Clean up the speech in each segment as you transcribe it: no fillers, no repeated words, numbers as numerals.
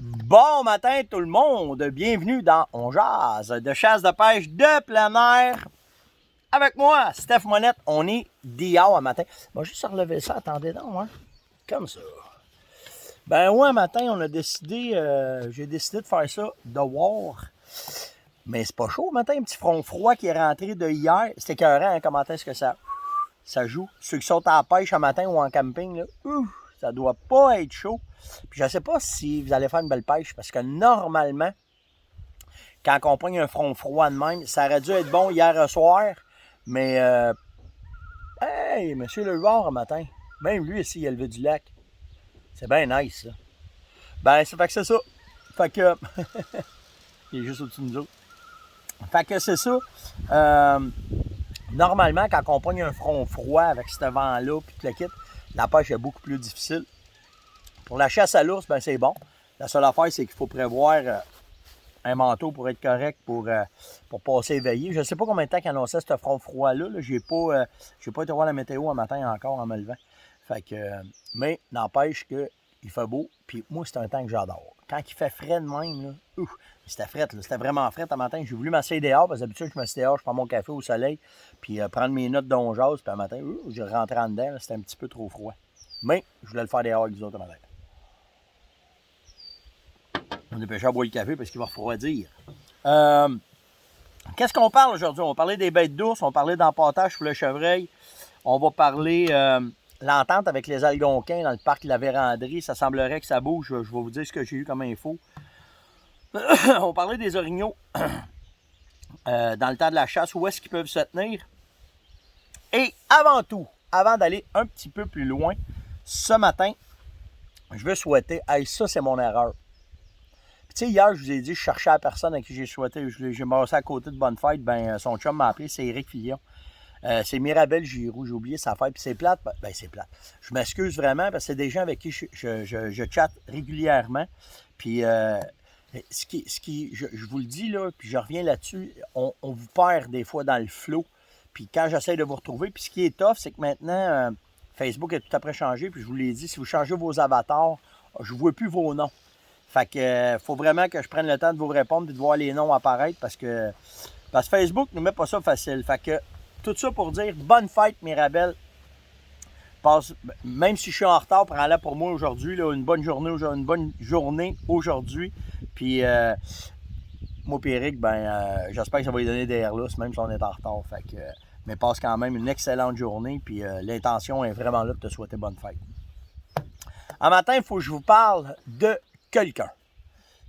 Bon matin tout le monde, bienvenue dans On Jase de chasse de pêche de plein air. Avec moi, Steph Monette, on est dehors un matin. Bon, juste relever ça, attendez donc, hein? Comme ça. Ben ouais, un matin, on a décidé, j'ai décidé de faire ça dehors. Mais c'est pas chaud, un matin, un petit front froid qui est rentré de hier. C'était écœurant, hein, comment est-ce que ça joue. Ceux qui sont en pêche un matin ou en camping, là, ça doit pas être chaud. Puis je sais pas si vous allez faire une belle pêche, parce que normalement, quand on pogne un front froid de même, ça aurait dû être bon hier soir, mais hey, monsieur le joueur un matin, même lui ici, il a levé du lac. C'est bien nice, ça. Ben, ça fait que c'est ça. Fait que, il est juste au-dessus de nous autres. Fait que c'est ça. Normalement, quand on pogne un front froid avec ce vent-là, puis tout le kit, la pêche est beaucoup plus difficile. Pour la chasse à l'ours, ben c'est bon. La seule affaire, c'est qu'il faut prévoir un manteau pour être correct, pour passer éveillé. Je ne sais pas combien de temps qu'il annonçait ce front froid-là. Je n'ai pas été voir la météo un matin encore en me levant. Fait que, mais n'empêche qu'il fait beau. Puis moi, c'est un temps que j'adore. Quand il fait frais de même, là, c'était frais, là, c'était vraiment frais un matin. J'ai voulu m'asseoir dehors, parce que d'habitude, je m'assieds dehors, je prends mon café au soleil, puis prendre mes notes d'On Jase, puis un matin, je rentrais en dedans, c'était un petit peu trop froid. Mais je voulais le faire dehors avec vous autres un matin. On est dépêché à boire le café parce qu'il va refroidir. Qu'est-ce qu'on parle aujourd'hui? On va parler des bêtes d'ours, on va parler d'empâtage pour le chevreuil, on va parler l'entente avec les algonquins dans le parc de la Vérandrie. Ça semblerait que ça bouge. Je vais vous dire ce que j'ai eu comme info. On va parler des orignaux dans le temps de la chasse, où est-ce qu'ils peuvent se tenir. Et avant tout, avant d'aller un petit peu plus loin, ce matin, je veux souhaiter, hey, ça c'est mon erreur. Tu sais, hier, je vous ai dit, je cherchais la personne à qui j'ai souhaité, j'ai massé à côté de Bonne Fête, ben son chum m'a appelé, c'est Éric Fillon. C'est Mirabelle Giroux, j'ai oublié sa fête, puis c'est plate, ben c'est plate. Je m'excuse vraiment, parce que c'est des gens avec qui je chatte régulièrement, puis je vous le dis, là, puis je reviens là-dessus, on vous perd des fois dans le flow, puis quand j'essaie de vous retrouver, puis ce qui est tough, c'est que maintenant, Facebook est tout après changé, puis je vous l'ai dit, si vous changez vos avatars, je ne vois plus vos noms. Fait que faut vraiment que je prenne le temps de vous répondre et de voir les noms apparaître parce que Facebook ne nous met pas ça facile. Fait que tout ça pour dire bonne fête, Mirabelle. Même si je suis en retard, prends-la pour moi aujourd'hui. Une bonne journée aujourd'hui. Puis moi et Eric, j'espère que ça va lui donner des airlus, même si on est en retard. Fait que, mais passe quand même une excellente journée. Puis l'intention est vraiment là de te souhaiter bonne fête. En matin, il faut que je vous parle de quelqu'un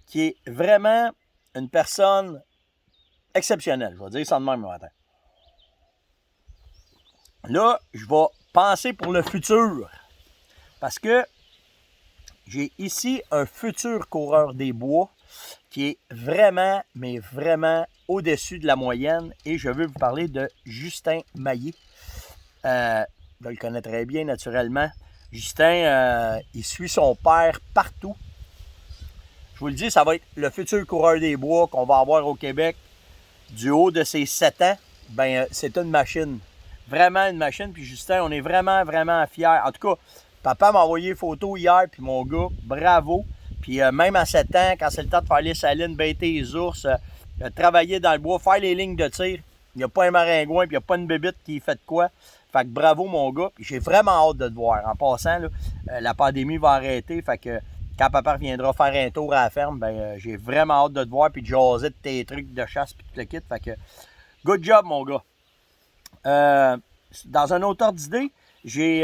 qui est vraiment une personne exceptionnelle. Je vais dire ça de même le matin. Là, je vais penser pour le futur. Parce que j'ai ici un futur coureur des bois qui est vraiment, mais vraiment au-dessus de la moyenne. Et je veux vous parler de Justin Maillet. Je le connais très bien, naturellement. Justin, il suit son père partout. Je vous le dis, ça va être le futur coureur des bois qu'on va avoir au Québec. Du haut de ses 7 ans, c'est une machine. Vraiment une machine. Puis Justin, on est vraiment, vraiment fiers. En tout cas, papa m'a envoyé une photo hier, puis mon gars, bravo. Puis même à 7 ans, quand c'est le temps de faire les salines, bêter les ours, travailler dans le bois, faire les lignes de tir, il n'y a pas un maringouin, puis il n'y a pas une bébite qui fait de quoi. Fait que bravo, mon gars. Puis j'ai vraiment hâte de te voir. En passant, là, la pandémie va arrêter. Fait que quand papa reviendra faire un tour à la ferme, j'ai vraiment hâte de te voir puis de jaser de tes trucs de chasse puis tout le kit. Fait que, good job, mon gars. Dans un autre ordre d'idée, j'ai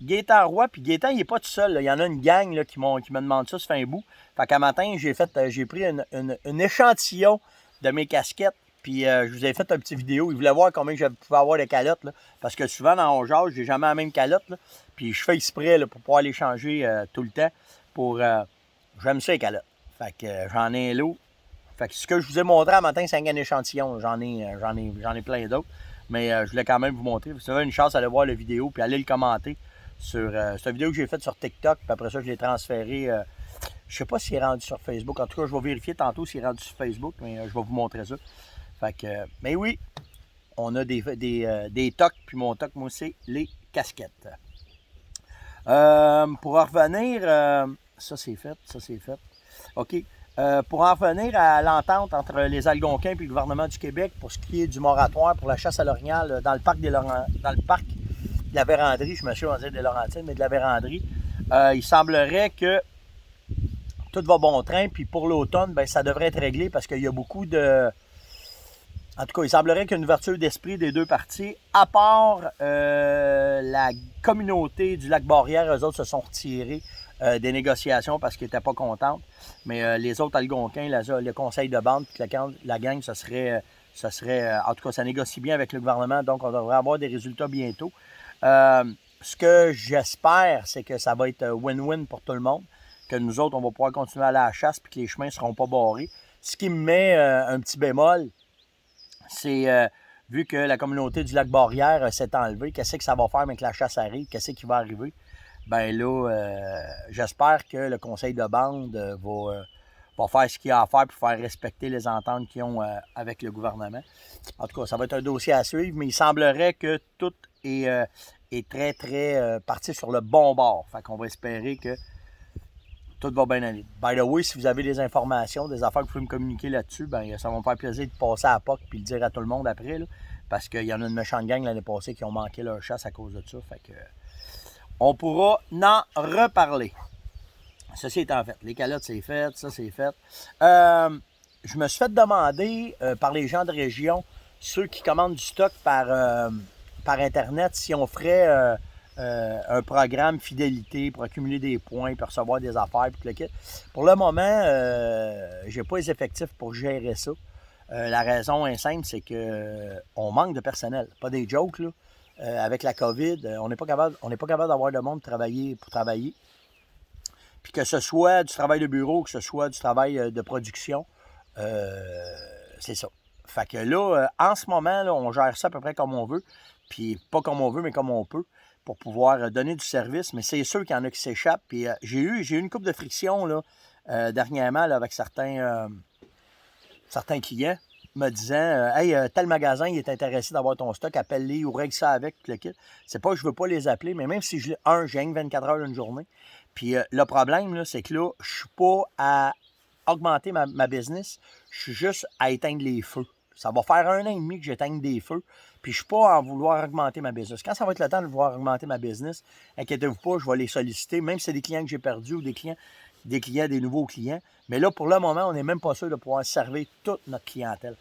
Gaétan Roy, puis Gaétan, il n'est pas tout seul. Là. Il y en a une gang là, qui me demande ça, ça fait un bout. Fait qu'un matin, j'ai pris une échantillon de mes casquettes, puis je vous ai fait un petit vidéo. Il voulait voir combien je pouvais avoir de calottes, là, parce que souvent, dans mon genre, j'ai jamais la même calotte, là, puis je fais exprès là, pour pouvoir les changer tout le temps. J'aime ça les calottes. Fait que j'en ai un lot. Fait que ce que je vous ai montré un matin, c'est un échantillon. J'en ai plein d'autres. Mais je voulais quand même vous montrer. Vous avez une chance d'aller voir la vidéo puis aller le commenter sur cette vidéo que j'ai faite sur TikTok. Puis après ça, je l'ai transféré. Je sais pas s'il est rendu sur Facebook. En tout cas, je vais vérifier tantôt s'il est rendu sur Facebook, mais je vais vous montrer ça. Fait que, mais oui, on a des tocs. Puis mon toc, moi, c'est les casquettes. Pour en revenir Ça, c'est fait. Ça, c'est fait. OK. Pour en revenir à l'entente entre les Algonquins et le gouvernement du Québec pour ce qui est du moratoire pour la chasse à l'orignal dans le parc de la Vérandrie, je me suis dit des Laurentides, mais de la Vérandrie, il semblerait que tout va bon train, puis pour l'automne, ben, ça devrait être réglé parce qu'il y a beaucoup de... En tout cas, il semblerait qu'il y a une ouverture d'esprit des deux parties, à part la communauté du Lac-Boréal, eux autres se sont retirés des négociations parce qu'ils n'étaient pas contents. Mais les autres Algonquins, le conseil de bande, puis la gang, ça serait, en tout cas, ça négocie bien avec le gouvernement, donc on devrait avoir des résultats bientôt. Ce que j'espère, c'est que ça va être win-win pour tout le monde, que nous autres, on va pouvoir continuer à aller à la chasse, puis que les chemins ne seront pas barrés. Ce qui me met un petit bémol, c'est vu que la communauté du Lac-Boréal s'est enlevée, qu'est-ce que ça va faire avec la chasse arrive, qu'est-ce qui va arriver? Ben là, j'espère que le conseil de bande va faire ce qu'il a à faire pour faire respecter les ententes qu'ils ont avec le gouvernement. En tout cas, ça va être un dossier à suivre, mais il semblerait que tout est très, très parti sur le bon bord. Fait qu'on va espérer que tout va bien aller. By the way, si vous avez des informations, des affaires que vous pouvez me communiquer là-dessus, ben ça va me faire plaisir de passer à la POC et le dire à tout le monde après, là, parce qu'il y en a une méchante gang l'année passée qui ont manqué leur chasse à cause de ça. Fait que on pourra en reparler. Ceci étant fait. Les calottes, c'est fait. Ça, c'est fait. Je me suis fait demander par les gens de région, ceux qui commandent du stock par Internet, si on ferait un programme fidélité pour accumuler des points, pour recevoir des affaires, puis tout le kit. Pour le moment, j'ai pas les effectifs pour gérer ça. La raison est simple, c'est que on manque de personnel. Pas des jokes, là. Avec la COVID, on n'est pas capable d'avoir de monde pour travailler. Puis que ce soit du travail de bureau, que ce soit du travail de production, c'est ça. Fait que là, en ce moment, là, on gère ça à peu près comme on veut. Puis pas comme on veut, mais comme on peut, pour pouvoir donner du service. Mais c'est sûr qu'il y en a qui s'échappent. Puis j'ai eu une couple de frictions là, dernièrement là, avec certains clients me disant hey, tel magasin il est intéressé d'avoir ton stock, appelle-les ou règle ça avec le kit. C'est pas que je veux pas les appeler, mais même si j'ai 24 heures une journée. Puis le problème, là, c'est que là, je suis pas à augmenter ma business, je suis juste à éteindre les feux. Ça va faire 1 an et demi que j'éteigne des feux, puis je ne suis pas à vouloir augmenter ma business. Quand ça va être le temps de vouloir augmenter ma business, inquiétez-vous pas, je vais les solliciter, même si c'est des clients que j'ai perdus ou des nouveaux clients. Mais là, pour le moment, on n'est même pas sûr de pouvoir servir toute notre clientèle.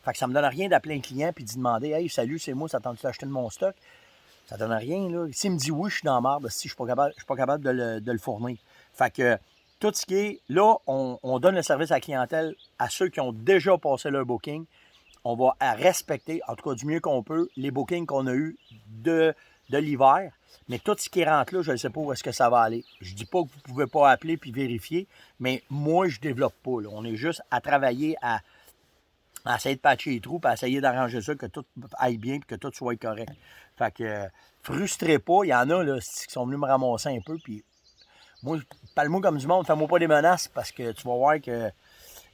Fait que ça ne me donne rien d'appeler un client et d'y demander « Hey, salut, c'est moi, ça tente-tu d'acheter de mon stock? » Ça ne donne rien, là. S'il me dit oui, je suis dans la merde, si je ne suis pas capable de le fournir. Fait que tout ce qui est... Là, on donne le service à la clientèle à ceux qui ont déjà passé leur booking. On va respecter, en tout cas du mieux qu'on peut, les bookings qu'on a eus de l'hiver. Mais tout ce qui rentre là, je ne sais pas où est-ce que ça va aller. Je ne dis pas que vous ne pouvez pas appeler puis vérifier, mais moi, je ne développe pas. Là. On est juste à travailler à essayer de patcher les trous, puis à essayer d'arranger ça, que tout aille bien, puis que tout soit correct. Fait que, frustrez pas, il y en a là, qui sont venus me ramasser un peu, puis moi, parle-moi comme du monde, fais-moi pas des menaces, parce que tu vas voir que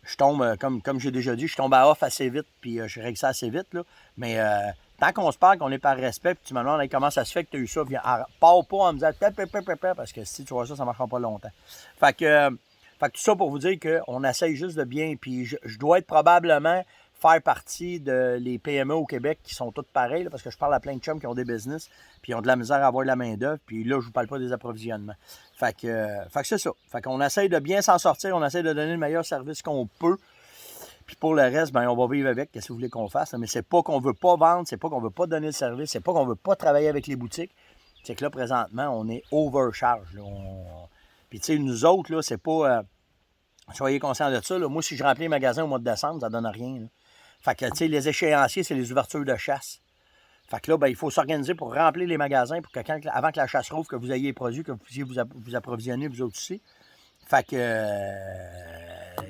je tombe, comme j'ai déjà dit, je tombe à off assez vite, puis je règle ça assez vite, là. Mais tant qu'on se parle, qu'on est par respect, puis tu me demandes comment ça se fait que tu as eu ça, pars pas en me disant parce que si tu vois ça, ça ne marchera pas longtemps. Fait que tout ça pour vous dire qu'on essaye juste de bien, puis je dois être probablement faire partie de les PME au Québec qui sont toutes pareilles, là, parce que je parle à plein de chums qui ont des business, puis ils ont de la misère à avoir de la main-d'œuvre, puis là, je vous parle pas des approvisionnements. Fait que c'est ça. Fait qu'on essaye de bien s'en sortir, on essaye de donner le meilleur service qu'on peut. Puis pour le reste, ben on va vivre avec, qu'est-ce que vous voulez qu'on fasse. Mais c'est pas qu'on veut pas vendre, c'est pas qu'on veut pas donner le service, c'est pas qu'on veut pas travailler avec les boutiques. C'est que là, présentement, on est overcharge. Là. Puis tu sais, nous autres, là, c'est pas... soyez conscients de ça. Là. Moi, si je remplis les magasins au mois de décembre, ça donne rien. Là. Fait que, tu sais, les échéanciers, c'est les ouvertures de chasse. Fait que là, ben, il faut s'organiser pour remplir les magasins pour que avant que la chasse rouvre, que vous ayez les produits, que vous puissiez vous approvisionner, vous autres aussi. Fait que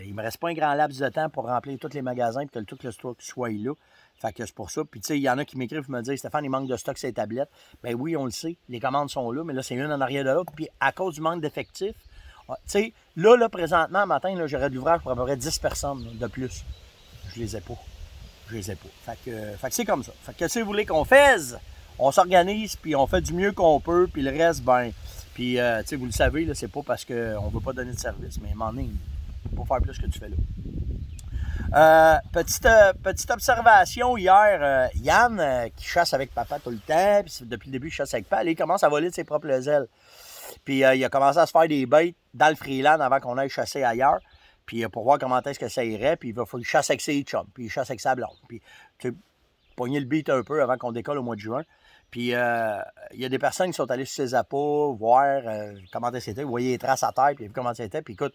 il me reste pas un grand laps de temps pour remplir tous les magasins et que tout le stock soit là. Fait que c'est pour ça. Puis tu sais, il y en a qui m'écrivent et me disent « Stéphane, il manque de stock sur les tablettes. » Ben oui, on le sait. Les commandes sont là, mais là, c'est une en arrière de l'autre. Puis à cause du manque d'effectifs, tu sais, là, présentement, matin, là, j'aurais de l'ouvrage pour à peu près 10 personnes de plus. Je les ai pas. Fait que c'est comme ça. Fait que si vous voulez qu'on fasse, on s'organise, puis on fait du mieux qu'on peut, puis le reste, ben, Puis, tu sais, vous le savez, là, c'est pas parce qu'on ne veut pas donner de service, mais à un moment donné, il ne faut pas faire plus que tu fais là. Petite observation hier, Yann, qui chasse avec papa tout le temps, puis depuis le début, il chasse avec papa, il commence à voler de ses propres ailes. Puis il a commencé à se faire des bêtes dans le freeland avant qu'on aille chasser ailleurs, puis pour voir comment est-ce que ça irait, puis il va falloir qu'il chasse avec ses chums, puis il chasse avec sa blonde, puis tu sais, pogner le beat un peu avant qu'on décolle au mois de juin. Puis il y a des personnes qui sont allées sur ses appâts, voir comment c'était, vous voyez les traces à terre, puis comment c'était, puis écoute,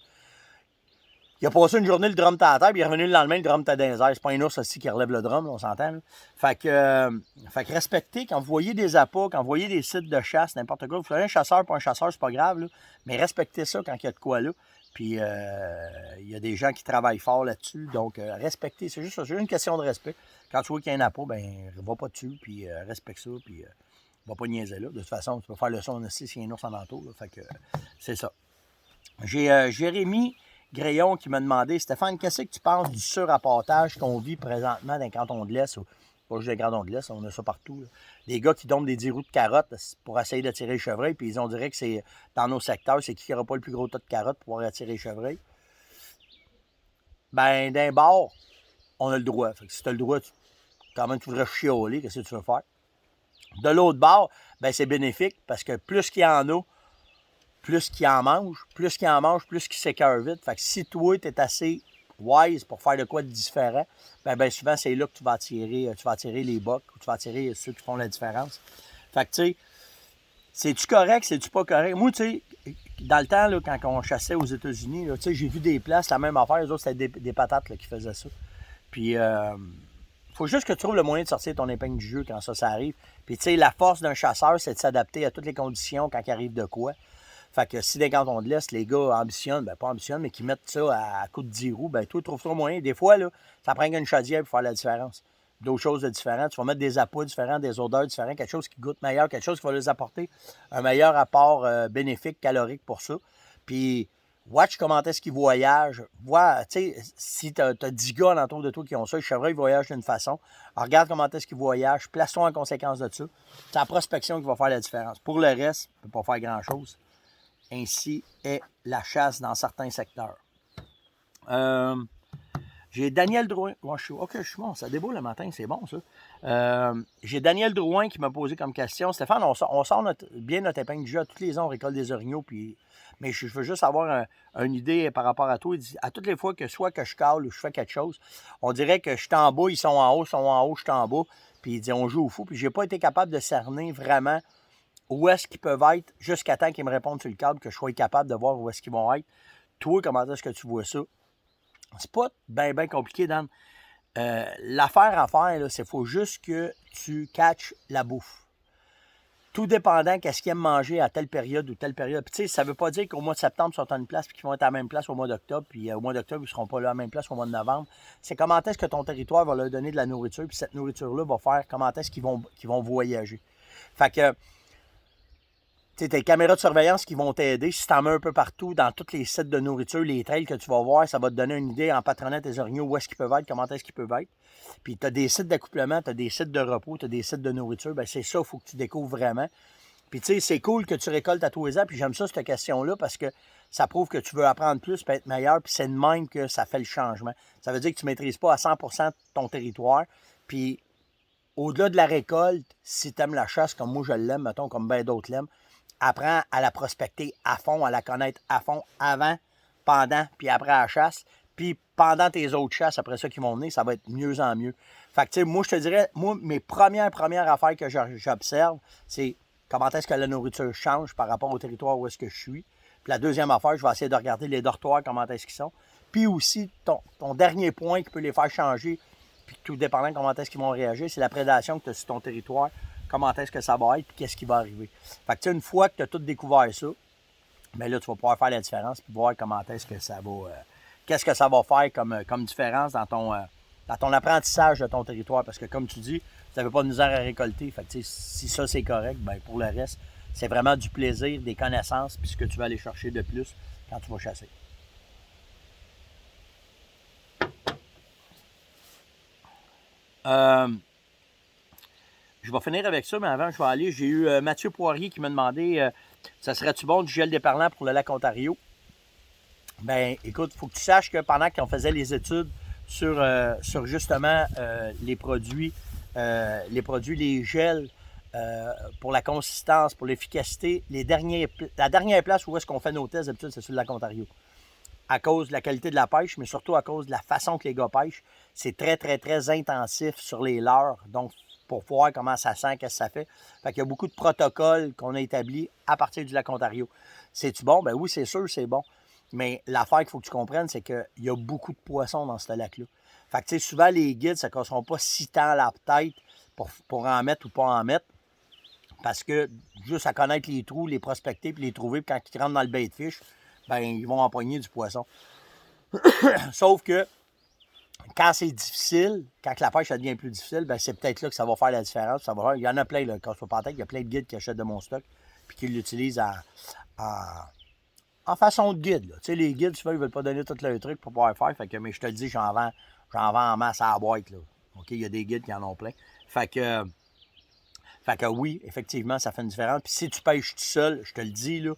il a passé une journée, le drum était à terre, puis il est revenu le lendemain, le drum était dans les airs. C'est pas un ours aussi qui relève le drum, là, on s'entend. Là. Fait que respectez, quand vous voyez des appâts, quand vous voyez des sites de chasse, n'importe quoi, vous soyez un chasseur, pas un chasseur, c'est pas grave, là, mais respectez ça quand il y a de quoi là. Puis il y a des gens qui travaillent fort là-dessus, donc respectez, c'est juste ça, c'est une question de respect. Quand tu vois qu'il y a un appât, ben va pas dessus, puis respecte ça, puis va pas niaiser là. De toute façon, tu peux faire le son aussi s'il y a un ours en entour, là. Fait que c'est ça. J'ai Jérémy Gréon qui m'a demandé, Stéphane, qu'est-ce que tu penses du surapportage qu'on vit présentement dans les cantons de l'Est, ou pas juste les cantons de l'Est, on a ça partout. Là. Des gars qui donnent des 10 roues de carottes pour essayer d'attirer les chevreuils, puis ils ont dirait que c'est dans nos secteurs, c'est qui n'aura pas le plus gros tas de carottes pour pouvoir attirer les chevreuils. Ben, d'un bord, on a le droit. Fait que si tu as le droit, quand même, tu voudrais chialer, qu'est-ce que tu veux faire? De l'autre bord, ben, c'est bénéfique parce que plus qu'il y en a, plus qu'il en mange, plus qu'il s'écœure vite. Fait que si toi, tu es assez wise pour faire de quoi de différent, ben souvent, c'est là que tu vas attirer les bocs ou tu vas attirer ceux qui font la différence. Fait que, tu sais, c'est-tu correct, c'est-tu pas correct? Moi, tu sais, dans le temps, là, quand on chassait aux États-Unis, tu sais, j'ai vu des places, la même affaire, les autres, c'était des patates là, qui faisaient ça. Puis, faut juste que tu trouves le moyen de sortir ton épingle du jeu quand ça arrive. Puis, tu sais, la force d'un chasseur, c'est de s'adapter à toutes les conditions quand il arrive de quoi. Fait que si des cantons de l'Est, les gars ambitionnent, ben pas ambitionnent, mais qui mettent ça à coup de 10 roues, ben toi, trouve-toi moyen. Des fois, là, ça prend une chaudière pour faire la différence. D'autres choses de différentes. Tu vas mettre des appâts différents, des odeurs différentes, quelque chose qui goûte meilleur, quelque chose qui va leur apporter un meilleur apport bénéfique, calorique pour ça. Puis, watch comment est-ce qu'ils voyagent. Vois, tu sais, si tu as 10 gars autour de toi qui ont ça, le chevreuil voyage d'une façon. Alors, regarde comment est-ce qu'ils voyagent, place-toi en conséquence de ça. C'est la prospection qui va faire la différence. Pour le reste, tu ne peux pas faire grand-chose. Ainsi est la chasse dans certains secteurs. J'ai Daniel Drouin. OK, je suis bon. Ça déboule le matin, c'est bon, ça. J'ai Daniel Drouin qui m'a posé comme question. Stéphane, on sort bien notre épingle du jeu. Tous les ans, on récolte des orignaux. Mais je veux juste avoir une idée par rapport à toi. Il dit, à toutes les fois que soit que je cale ou je fais quelque chose, on dirait que je suis en bas, ils sont en haut, je suis en bas. Puis il dit, on joue au fou. Puis j'ai pas été capable de cerner vraiment où est-ce qu'ils peuvent être jusqu'à temps qu'ils me répondent sur le câble, que je sois capable de voir où est-ce qu'ils vont être. Toi, comment est-ce que tu vois ça? C'est pas bien compliqué, Dan. L'affaire à faire, c'est qu'il faut juste que tu catches la bouffe. Tout dépendant qu'est-ce qu'ils aiment manger à telle période ou telle période. Puis tu sais, ça ne veut pas dire qu'au mois de septembre, ils sont à une place et qu'ils vont être à la même place au mois d'octobre. Puis au mois d'octobre, ils ne seront pas là à la même place au mois de novembre. C'est comment est-ce que ton territoire va leur donner de la nourriture. Puis cette nourriture-là va faire comment est-ce qu'ils vont voyager. Fait que tu sais, tes caméras de surveillance qui vont t'aider. Si tu en mets un peu partout, dans tous les sites de nourriture, les trails que tu vas voir, ça va te donner une idée en patronnant tes orignaux où est-ce qu'ils peuvent être, comment est-ce qu'ils peuvent être. Puis tu as des sites d'accouplement, tu as des sites de repos, tu as des sites de nourriture. Bien, c'est ça, il faut que tu découvres vraiment. Puis tu sais, c'est cool que tu récoltes à tous les ans. Puis j'aime ça, cette question-là, parce que ça prouve que tu veux apprendre plus, puis être meilleur. Puis c'est de même que ça fait le changement. Ça veut dire que tu ne maîtrises pas à 100% ton territoire. Puis au-delà de la récolte, si tu aimes la chasse comme moi je l'aime, mettons, comme bien d'autres l'aiment, apprends à la prospecter à fond, à la connaître à fond, avant, pendant, puis après la chasse. Puis pendant tes autres chasses, après ça qui vont venir, ça va être mieux en mieux. Fait que, tu sais, moi, je te dirais, moi, mes premières affaires que j'observe, c'est comment est-ce que la nourriture change par rapport au territoire où est-ce que je suis. Puis la deuxième affaire, je vais essayer de regarder les dortoirs, comment est-ce qu'ils sont. Puis aussi, ton dernier point qui peut les faire changer, puis tout dépendant comment est-ce qu'ils vont réagir, c'est la prédation que tu as sur ton territoire. Comment est-ce que ça va être, puis qu'est-ce qui va arriver. Fait que, une fois que tu as tout découvert ça, bien là, tu vas pouvoir faire la différence, puis voir comment est-ce que ça va... qu'est-ce que ça va faire comme différence dans ton apprentissage de ton territoire. Parce que, comme tu dis, tu n'avais pas de misère à récolter. Fait que, si ça, c'est correct, bien, pour le reste, c'est vraiment du plaisir, des connaissances, puis ce que tu vas aller chercher de plus quand tu vas chasser. Je vais finir avec ça, mais avant, je vais aller. J'ai eu Mathieu Poirier qui m'a demandé ça serait-tu bon du gel déparlant pour le lac Ontario? Ben, écoute, il faut que tu saches que pendant qu'on faisait les études sur justement les produits, les gels, pour la consistance, pour l'efficacité, la dernière place où est-ce qu'on fait nos tests, d'habitude, c'est sur le lac Ontario. À cause de la qualité de la pêche, mais surtout à cause de la façon que les gars pêchent. C'est très, très, très intensif sur les leurres. Donc, pour voir comment ça sent, qu'est-ce que ça fait. Fait qu'il y a beaucoup de protocoles qu'on a établis à partir du lac Ontario. C'est-tu bon? Ben oui, c'est sûr, c'est bon. Mais l'affaire qu'il faut que tu comprennes, c'est qu'il y a beaucoup de poissons dans ce lac-là. Fait que, tu sais, souvent, les guides, ça ne casseront pas si tant la tête pour en mettre ou pas en mettre. Parce que juste à connaître les trous, les prospecter puis les trouver, puis quand ils rentrent dans le bait de fish, ben ils vont empoigner du poisson. Sauf que quand c'est difficile, quand la pêche ça devient plus difficile, ben c'est peut-être là que ça va faire la différence. Il y en a plein, là, quand je pas en tête, il y a plein de guides qui achètent de mon stock puis qui l'utilisent en façon de guide. Tu sais, les guides, souvent, ils ne veulent pas donner tous leurs trucs pour pouvoir faire. Fait que, mais je te le dis, j'en vends en masse à la boîte. Là. OK, il y a des guides qui en ont plein. Fait que oui, effectivement, ça fait une différence. Puis si tu pêches tout seul, je te le dis, là,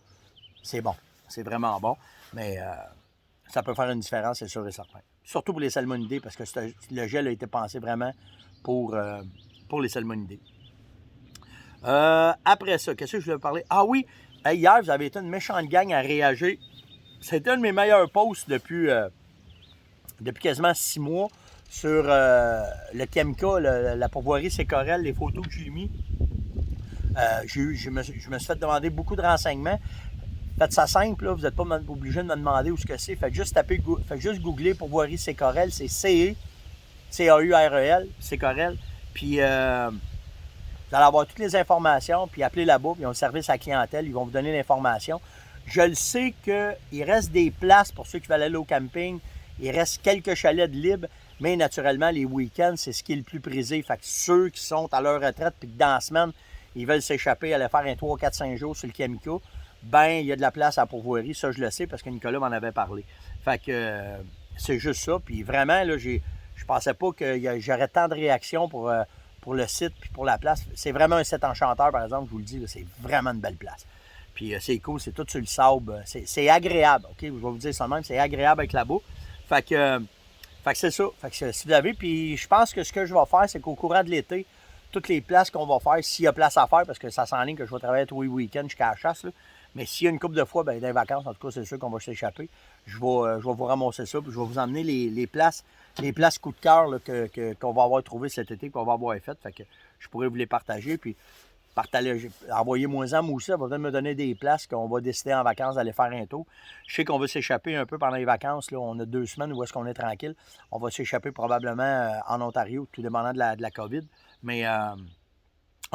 c'est bon. C'est vraiment bon. Mais ça peut faire une différence, c'est sûr et certain. Surtout pour les salmonidés, parce que le gel a été pensé vraiment pour les salmonidés. Après ça, qu'est-ce que je voulais parler? Ah oui, hier, vous avez été une méchante gang à réagir. C'était un de mes meilleurs posts depuis quasiment 6 mois sur le Kemka, la pourvoirie Sécorel, les photos que j'ai mis. Je me suis fait demander beaucoup de renseignements. Faites ça simple, là, vous n'êtes pas obligé de me demander où ce que c'est. Faites juste googler pourvoirie Sécorel, c'est C-A-U-R-E-L, Sécorel. Puis vous allez avoir toutes les informations, puis appelez là-bas, puis ils ont le service à la clientèle, ils vont vous donner l'information. Je le sais qu'il reste des places pour ceux qui veulent aller au camping. Il reste quelques chalets de libre, mais naturellement, les week-ends, c'est ce qui est le plus prisé. Fait que ceux qui sont à leur retraite, puis que dans la semaine, ils veulent s'échapper, aller faire un 3, 4, 5 jours sur le Kemka, ben il y a de la place à la pourvoirie. Ça, je le sais parce que Nicolas m'en avait parlé. Fait que c'est juste ça. Puis vraiment, là, je pensais pas que j'aurais tant de réactions pour le site puis pour la place. C'est vraiment un site enchanteur, par exemple, je vous le dis. Là, c'est vraiment une belle place. Puis c'est cool, c'est tout sur le sable. C'est agréable, OK? Je vais vous dire ça de même, c'est agréable avec là-bas. Fait que c'est ça. Fait que si vous avez, puis je pense que ce que je vais faire, c'est qu'au courant de l'été, toutes les places qu'on va faire, s'il y a place à faire, parce que ça s'enligne que je vais travailler tous les week-ends jusqu'à la chasse, là. Mais s'il y a une couple de fois, ben, dans les vacances, en tout cas, c'est sûr qu'on va s'échapper. Je vais vous ramasser ça, puis je vais vous emmener les places coup de cœur là, qu'on va avoir trouvées cet été, qu'on va avoir faites. Fait que je pourrais vous les partager, puis envoyez-moi-en, moi aussi, ça va me donner des places qu'on va décider en vacances d'aller faire un tour. Je sais qu'on va s'échapper un peu pendant les vacances. Là. On a 2 semaines où est-ce qu'on est tranquille. On va s'échapper probablement en Ontario, tout dépendant de la COVID. Mais en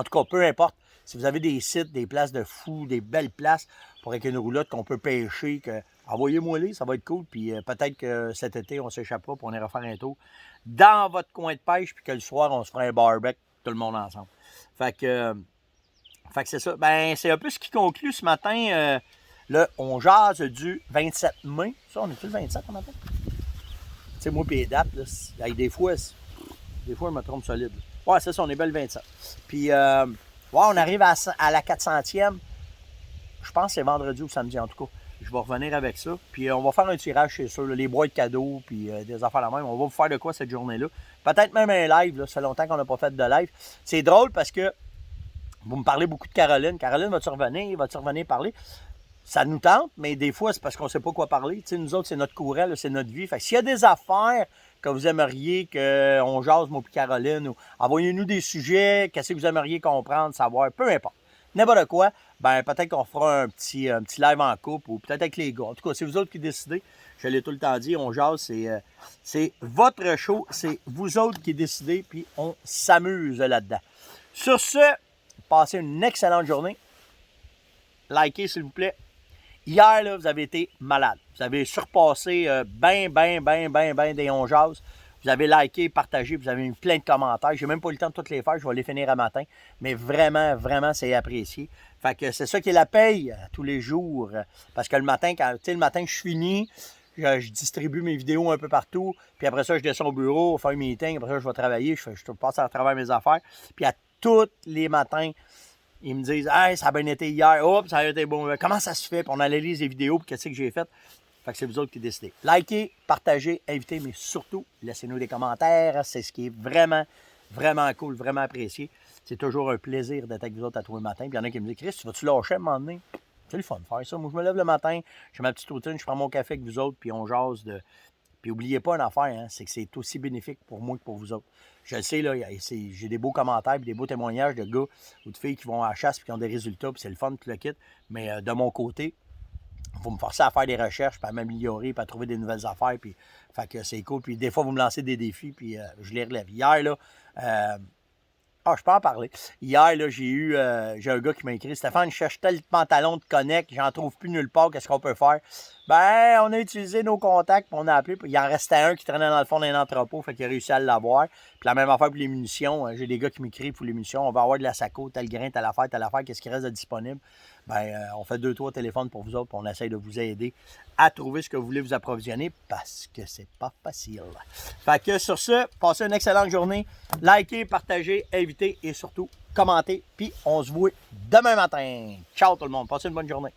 tout cas, peu importe. Si vous avez des sites, des places de fous, des belles places pour avec une roulotte qu'on peut pêcher, envoyez-moi-les, ça va être cool. Puis peut-être que cet été, on s'échappera pour on ira faire un tour dans votre coin de pêche, puis que le soir, on se fera un barbecue, tout le monde ensemble. Fait que c'est ça. Ben, c'est un peu ce qui conclut ce matin. On jase du 27 mai. Ça, on est-tu le 27 ce matin? Tu sais, moi, puis les dates, là, des fois, je me trompe solide. Là. Ouais, c'est ça, on est bel 27. Puis, on arrive à la 400e. Je pense que c'est vendredi ou samedi, en tout cas. Je vais revenir avec ça. Puis, on va faire un tirage chez ceux, les boîtes cadeaux, puis des affaires la même. On va vous faire de quoi cette journée-là? Peut-être même un live, là. Ça fait longtemps qu'on n'a pas fait de live. C'est drôle parce que vous me parlez beaucoup de Caroline. Caroline, vas-tu revenir? Vas-tu revenir parler? Ça nous tente, mais des fois, c'est parce qu'on ne sait pas quoi parler. Tu sais, nous autres, c'est notre courant, là, c'est notre vie. Fait que s'il y a des affaires que vous aimeriez qu'on jase, moi et Caroline, ou envoyez-nous des sujets, qu'est-ce que vous aimeriez comprendre, savoir, peu importe. N'importe quoi, ben peut-être qu'on fera un petit live en couple, ou peut-être avec les gars. En tout cas, c'est vous autres qui décidez. Je l'ai tout le temps dit, on jase, c'est votre show, c'est vous autres qui décidez, puis on s'amuse là-dedans. Sur ce, passez une excellente journée. Likez, s'il vous plaît. Hier, là, vous avez été malade. Vous avez surpassé ben des on jase. Vous avez liké, partagé, vous avez mis plein de commentaires. J'ai même pas eu le temps de toutes les faire, je vais les finir à matin. Mais vraiment, c'est apprécié. Fait que c'est ça qui est la paye tous les jours. Parce que le matin, je finis, je distribue mes vidéos un peu partout. Puis après ça, je descends au bureau, faire un meeting. Après ça, je vais travailler. Je passe à travers mes affaires. Puis à tous les matins, Ils me disent « Hey, ça a bien été hier. Oups, ça a été bon. Comment ça se fait? » Puis on analyse les vidéos, puis qu'est-ce que j'ai fait. Fait que c'est vous autres qui décidez. Likez, partagez, invitez, mais surtout, laissez-nous des commentaires. C'est ce qui est vraiment, vraiment cool, vraiment apprécié. C'est toujours un plaisir d'être avec vous autres à tous les matins. Puis il y en a qui me disent « Chris, tu vas-tu lâcher à un moment donné? » C'est le fun de faire ça. Moi, je me lève le matin, j'ai ma petite routine, je prends mon café avec vous autres, puis on jase de... Puis n'oubliez pas une affaire, hein, c'est que c'est aussi bénéfique pour moi que pour vous autres. Je le sais, là, j'ai des beaux commentaires et des beaux témoignages de gars ou de filles qui vont à la chasse et qui ont des résultats, puis c'est le fun, tout le kit. Mais de mon côté, vous me forcez à faire des recherches, puis à m'améliorer, puis à trouver des nouvelles affaires, puis fait que c'est cool. Puis des fois, vous me lancez des défis, puis je les relève. Hier, là... je peux en parler. Hier, là, j'ai un gars qui m'a écrit « Stéphane, je cherche tel pantalon de Connect, j'en trouve plus nulle part, qu'est-ce qu'on peut faire? » Ben, on a utilisé nos contacts, puis on a appelé, puis il en restait un qui traînait dans le fond d'un entrepôt, fait qu'il a réussi à l'avoir. Puis la même affaire pour les munitions, j'ai des gars qui m'écrivent pour les munitions, on va avoir de la saco, tel grain, telle affaire, qu'est-ce qui reste de disponible? Ben, on fait 2-3 téléphones pour vous autres, puis on essaye de vous aider à trouver ce que vous voulez vous approvisionner, parce que c'est pas facile. Fait que sur ce, passez une excellente journée, likez, partagez, invitez et surtout commentez, puis on se voit demain matin. Ciao tout le monde, passez une bonne journée.